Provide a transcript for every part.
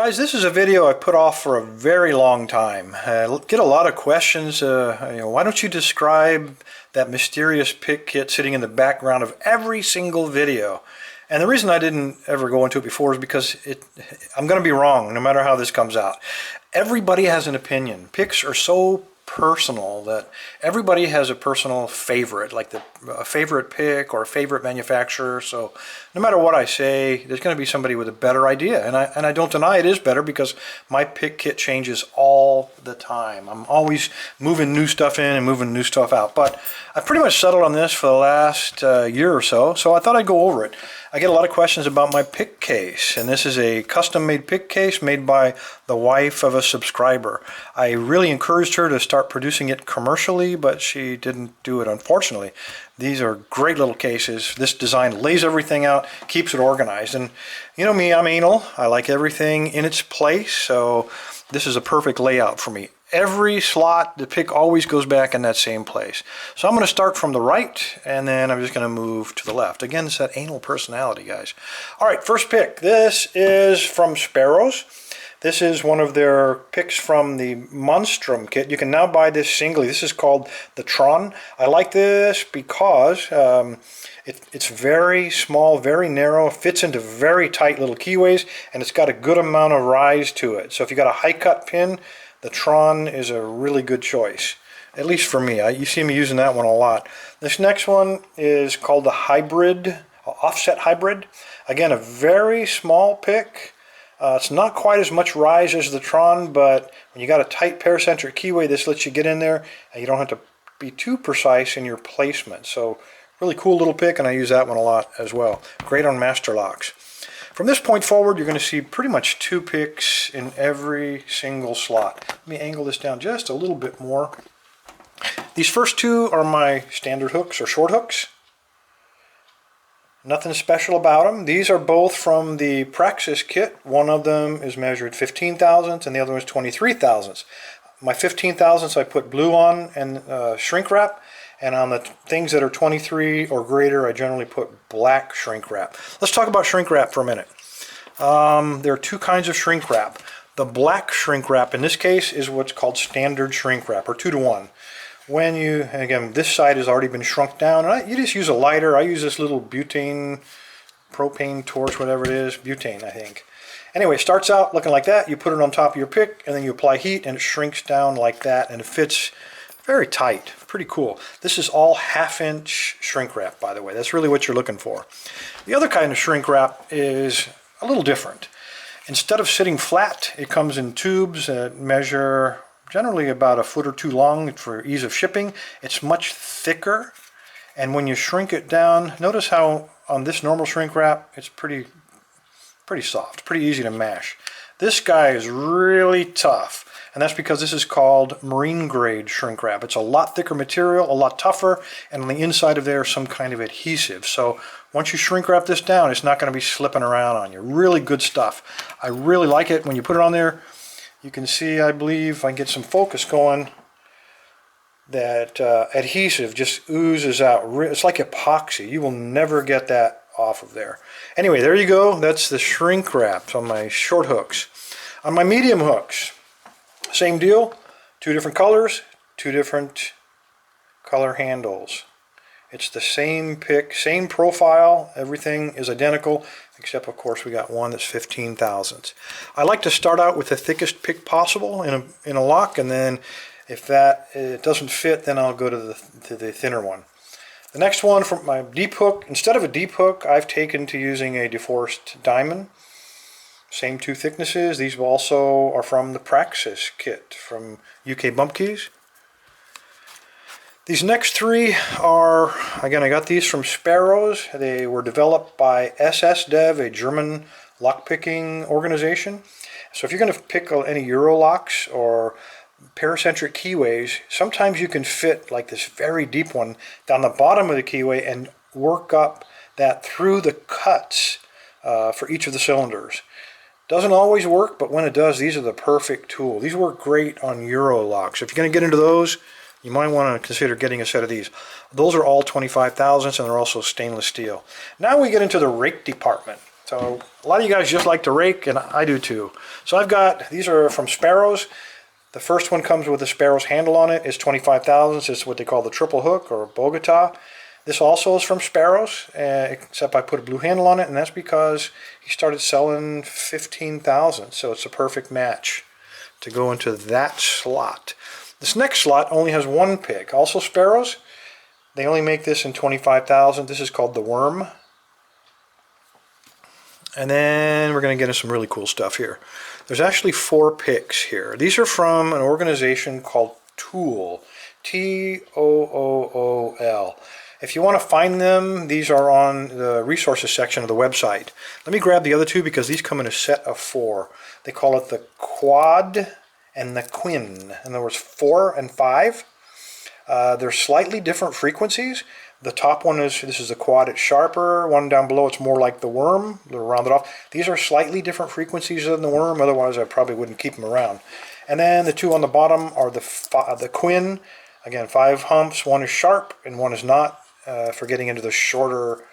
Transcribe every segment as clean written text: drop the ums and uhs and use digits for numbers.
Guys, this is a video I put off for a very long time. I get a lot of questions, why don't you describe that mysterious pick kit sitting in the background of every single video? And the reason I didn't ever go into it before is because I'm going to be wrong no matter how this comes out. Everybody has an opinion. Picks are so personal that everybody has a personal favorite, like a favorite pick or a favorite manufacturer. So no matter what I say, there's going to be somebody with a better idea, and I don't deny it is better, because my pick kit changes all the time. I'm always moving new stuff in and moving new stuff out, but I've pretty much settled on this for the last year or so I thought I'd go over it. I get a lot of questions about my pick case, and this is a custom-made pick case made by the wife of a subscriber. I really encouraged her to start producing it commercially, but she didn't do it, unfortunately. These are great little cases. This design lays everything out, keeps it organized, and you know me, I'm anal. I like everything in its place, so this is a perfect layout for me. Every slot, the pick always goes back in that same place. So I'm going to start from the right, and then I'm just going to move to the left. Again, it's that anal personality, guys. All right, first pick. This is from Sparrows. This is one of their picks from the Monstrum kit. You can now buy this singly. This is called the Tron. I like this because it's very small, very narrow, fits into very tight little keyways, and it's got a good amount of rise to it. So if you got a high cut pin, the Tron is a really good choice, at least for me. You see me using that one a lot. This next one is called the Hybrid, Offset Hybrid. Again, a very small pick. It's not quite as much rise as the Tron, but when you got a tight paracentric keyway, this lets you get in there, and you don't have to be too precise in your placement. So really cool little pick, and I use that one a lot as well. Great on master locks. From this point forward, you're going to see pretty much two picks in every single slot. Let me angle this down just a little bit more. These first two are my standard hooks or short hooks. Nothing special about them. These are both from the Praxis kit. One of them is measured 15 thousandths and the other one is 23 thousandths. My 15 thousandths I put blue on and shrink wrap. And on the things that are 23 or greater, I generally put black shrink wrap. Let's talk about shrink wrap for a minute. There are two kinds of shrink wrap. The black shrink wrap in this case is what's called standard shrink wrap, or 2-to-1. When you, again, this side has already been shrunk down, and you just use a lighter. I use this little butane, propane torch, whatever it is, butane, I think. Anyway, it starts out looking like that. You put it on top of your pick, and then you apply heat, and it shrinks down like that, and it fits very tight. Pretty cool. This is all 1/2-inch shrink wrap, by the way. That's really what you're looking for. The other kind of shrink wrap is a little different. Instead of sitting flat, it comes in tubes that measure generally about 1 foot or 2 long for ease of shipping. It's much thicker, and when you shrink it down, notice how on this normal shrink wrap, it's pretty soft, pretty easy to mash. This guy is really tough, and that's because this is called marine grade shrink wrap. It's a lot thicker material, a lot tougher, and on the inside of there is some kind of adhesive. So once you shrink wrap this down, it's not going to be slipping around on you. Really good stuff. I really like it. When you put it on there, you can see, I believe, if I can get some focus going, that adhesive just oozes out. It's like epoxy. You will never get that off of there. Anyway, there you go. That's the shrink wrap on my short hooks. On my medium hooks, same deal. 2 different colors, 2 different color handles. It's the same pick, same profile. Everything is identical, except of course we got one that's 15 thousandths. I like to start out with the thickest pick possible in a lock, and then if it doesn't fit, then I'll go to the thinner one. The next one from my deep hook, instead of a deep hook, I've taken to using a Deforest Diamond. Same 2 thicknesses. These also are from the Praxis kit from UK Bump Keys. These next 3 are, again, I got these from Sparrows. They were developed by SSDev, a German lockpicking organization. So if you're going to pick any Euro locks or paracentric keyways, sometimes you can fit like this very deep one down the bottom of the keyway and work up that through the cuts for each of the cylinders. Doesn't always work, but when it does, these are the perfect tool. These work great on Euro locks. If you're going to get into those, you might want to consider getting a set of these. Those are all 25 thousandths, and they're also stainless steel. Now we get into the rake department. So a lot of you guys just like to rake, and I do too. So I've got, these are from Sparrows. The first one comes with a Sparrow's handle on it. It's 25 thousandths. It's what they call the triple hook or Bogota. This also is from Sparrows, except I put a blue handle on it, and that's because he started selling 15 thousandths. So it's a perfect match to go into that slot. This next slot only has one pick. Also Sparrows. They only make this in 25 thousandths. This is called the Worm. And then we're going to get into some really cool stuff here. There's actually 4 picks here. These are from an organization called Tool. T-O-O-O-L. If you want to find them, these are on the resources section of the website. Let me grab the other 2 because these come in a set of 4. They call it the Quad and the Quin. In other words, 4 and 5. They're slightly different frequencies. The top one is, this is the Quad, it's sharper. One down below, it's more like the Worm, they're rounded off. These are slightly different frequencies than the Worm, otherwise I probably wouldn't keep them around. And then the 2 on the bottom are the Quin. Again, 5 humps, one is sharp and one is not, for getting into the shorter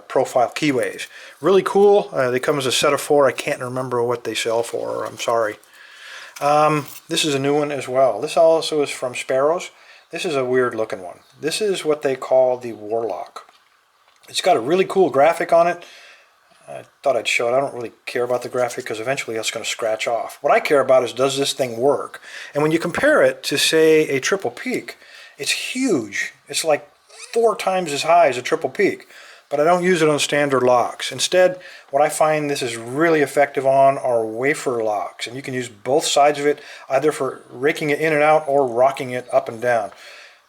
profile keyways. Really cool. They come as a set of 4. I can't remember what they sell for, I'm sorry. This is a new one as well. This also is from Sparrows. This is a weird looking one. This is what they call the Warlock. It's got a really cool graphic on it. I thought I'd show it. I don't really care about the graphic because eventually that's going to scratch off. What I care about is, does this thing work? And when you compare it to, say, a triple peak, it's huge. It's like 4 times as high as a triple peak. But I don't use it on standard locks. Instead, what I find this is really effective on are wafer locks. And you can use both sides of it, either for raking it in and out or rocking it up and down.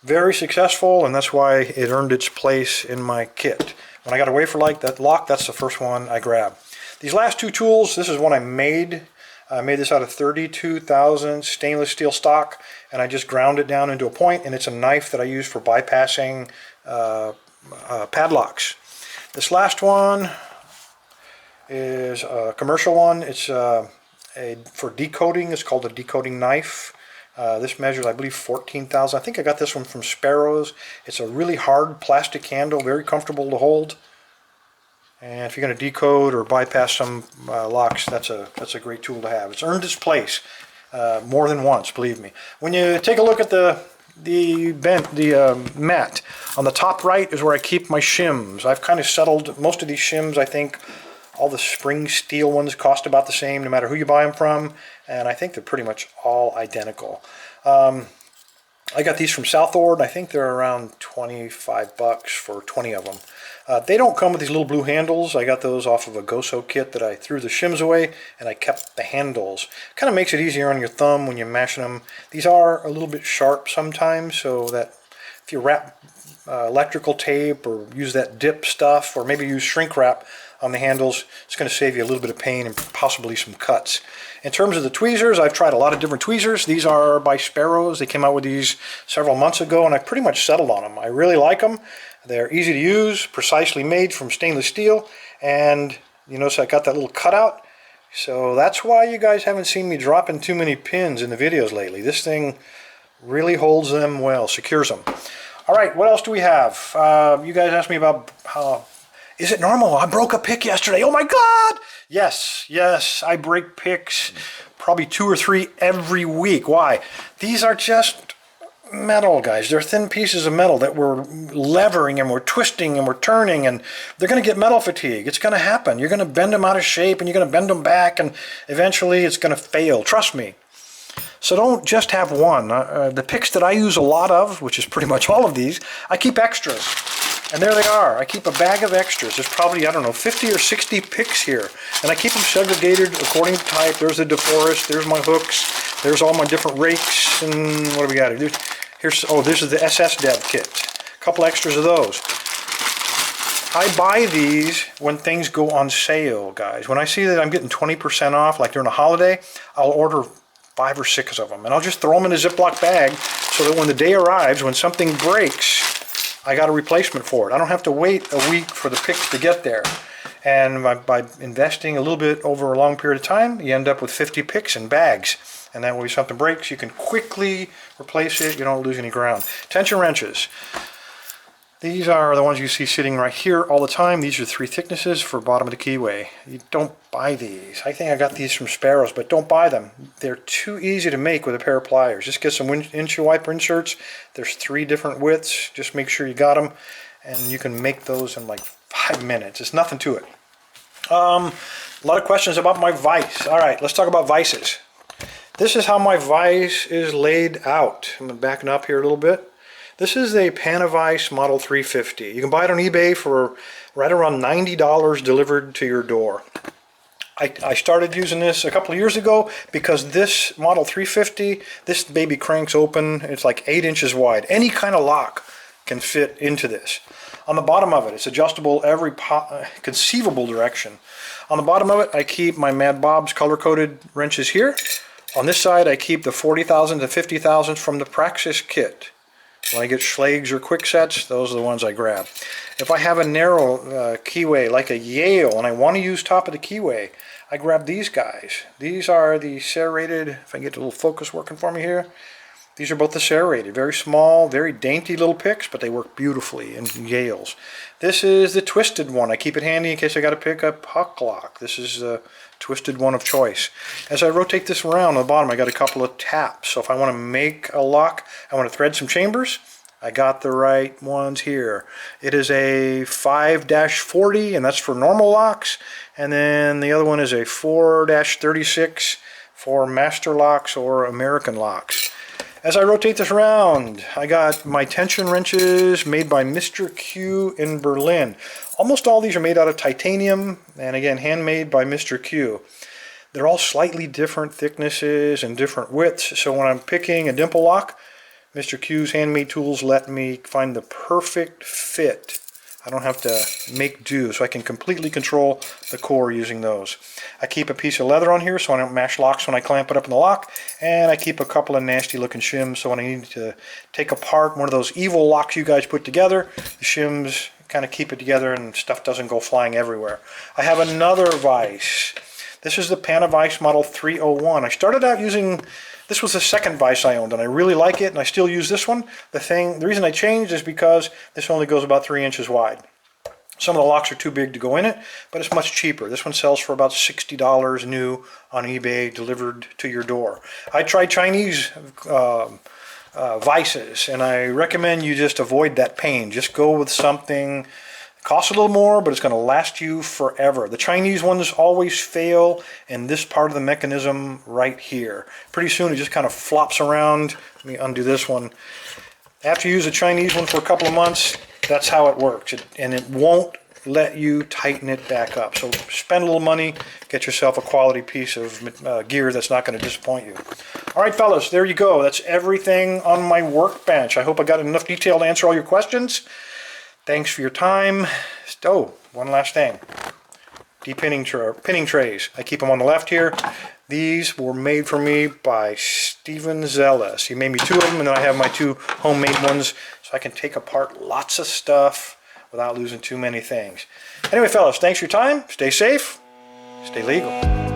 Very successful, and that's why it earned its place in my kit. When I got a wafer like that lock, that's the first one I grab. These last 2 tools, this is one I made. I made this out of 32,000 stainless steel stock, and I just ground it down into a point, and it's a knife that I use for bypassing padlocks. This last one is a commercial one. It's for decoding. It's called a Decoding Knife. This measures, I believe, 14,000. I think I got this one from Sparrows. It's a really hard plastic handle, very comfortable to hold. And if you're going to decode or bypass some locks, that's a great tool to have. It's earned its place more than once, believe me. When you take a look at the mat, on the top right is where I keep my shims. I've kind of settled most of these shims. I think all the spring steel ones cost about the same no matter who you buy them from, and I think they're pretty much all identical. I got these from Southord. I think they're around 25 bucks for 20 of them. They don't come with these little blue handles. I got those off of a Goso kit that I threw the shims away, and I kept the handles. Kind of makes it easier on your thumb when you're mashing them. These are a little bit sharp sometimes, so that if you wrap electrical tape or use that dip stuff, or maybe use shrink wrap on the handles, it's going to save you a little bit of pain and possibly some cuts. In terms of the tweezers, I've tried a lot of different tweezers. These are by Sparrows. They came out with these several months ago, and I pretty much settled on them. I really like them. They're easy to use, precisely made from stainless steel, and you notice I got that little cutout. So that's why you guys haven't seen me dropping too many pins in the videos lately. This thing really holds them well, secures them. All right, what else do we have? You guys asked me about how, is it normal? I broke a pick yesterday. Oh my God! Yes, I break picks probably 2 or 3 every week. Why? These are just metal, guys. They're thin pieces of metal that we're levering and we're twisting and we're turning, and they're going to get metal fatigue. It's going to happen. You're going to bend them out of shape and you're going to bend them back, and eventually it's going to fail. Trust me. So don't just have one. The picks that I use a lot of, which is pretty much all of these, I keep extras. And there they are. I keep a bag of extras. There's probably, I don't know, 50 or 60 picks here. And I keep them segregated according to type. There's the Deforest, there's my hooks, there's all my different rakes, and what do we got here? This is the SS Dev kit. A couple extras of those. I buy these when things go on sale, guys. When I see that I'm getting 20% off, like during a holiday, I'll order 5 or 6 of them. And I'll just throw them in a Ziploc bag so that when the day arrives, when something breaks, I got a replacement for it. I don't have to wait a week for the picks to get there. And by investing a little bit over a long period of time, you end up with 50 picks in bags. And that way, if something breaks, you can quickly replace it. You don't lose any ground. Tension wrenches. These are the ones you see sitting right here all the time. These are 3 thicknesses for bottom of the keyway. You don't buy these. I think I got these from Sparrows, but don't buy them. They're too easy to make with a pair of pliers. Just get some windshield wiper inserts. There's 3 different widths. Just make sure you got them, and you can make those in like 5 minutes. It's nothing to it. A lot of questions about my vise. All right, let's talk about vices. This is how my vise is laid out. I'm backing up here a little bit. This is a Vise Model 350. You can buy it on eBay for right around $90 delivered to your door. I started using this a couple of years ago because this Model 350, this baby cranks open. It's like 8 inches wide. Any kind of lock can fit into this. On the bottom of it, it's adjustable every conceivable direction. On the bottom of it, I keep my Mad Bob's color-coded wrenches here. On this side, I keep the 40,000 to 50,000 from the Praxis kit. When I get Schlags or Quicksets, those are the ones I grab. If I have a narrow keyway like a Yale and I want to use top of the keyway, I grab these guys. These are the serrated, if I can get the little focus working for me here, these are both the serrated. Very small, very dainty little picks, but they work beautifully in Yales. This is the twisted one. I keep it handy in case I got to pick up hook lock. This is the twisted one of choice. As I rotate this around on the bottom, I got a couple of taps. So if I want to make a lock, I want to thread some chambers, I got the right ones here. It is a 5-40, and that's for normal locks. And then the other one is a 4-36 for master locks or American locks. As I rotate this around, I got my tension wrenches made by Mr. Q in Berlin. Almost all these are made out of titanium, and again, handmade by Mr. Q. They're all slightly different thicknesses and different widths, so when I'm picking a dimple lock, Mr. Q's handmade tools let me find the perfect fit. I don't have to make do, so I can completely control the core using those. I keep a piece of leather on here so I don't mash locks when I clamp it up in the lock, and I keep a couple of nasty looking shims so when I need to take apart one of those evil locks you guys put together, the shims kind of keep it together and stuff doesn't go flying everywhere. I have another vise. This is the Vise Model 301. I started out using, this was the second vise I owned, and I really like it, and I still use this one. The reason I changed is because this only goes about 3 inches wide. Some of the locks are too big to go in it, but it's much cheaper. This one sells for about $60 new on eBay, delivered to your door. I tried Chinese vices, and I recommend you just avoid that pain. Just go with something. Costs a little more, but it's going to last you forever. The Chinese ones always fail in this part of the mechanism right here. Pretty soon it just kind of flops around. Let me undo this one. After you use a Chinese one for a couple of months, that's how it works. And it won't let you tighten it back up. So spend a little money, get yourself a quality piece of gear that's not going to disappoint you. All right, fellas, there you go. That's everything on my workbench. I hope I got enough detail to answer all your questions. Thanks for your time. Oh, one last thing. Pinning trays. I keep them on the left here. These were made for me by Steven Zellis. He made me 2 of them, and then I have my 2 homemade ones, so I can take apart lots of stuff without losing too many things. Anyway, fellas, thanks for your time. Stay safe. Stay legal.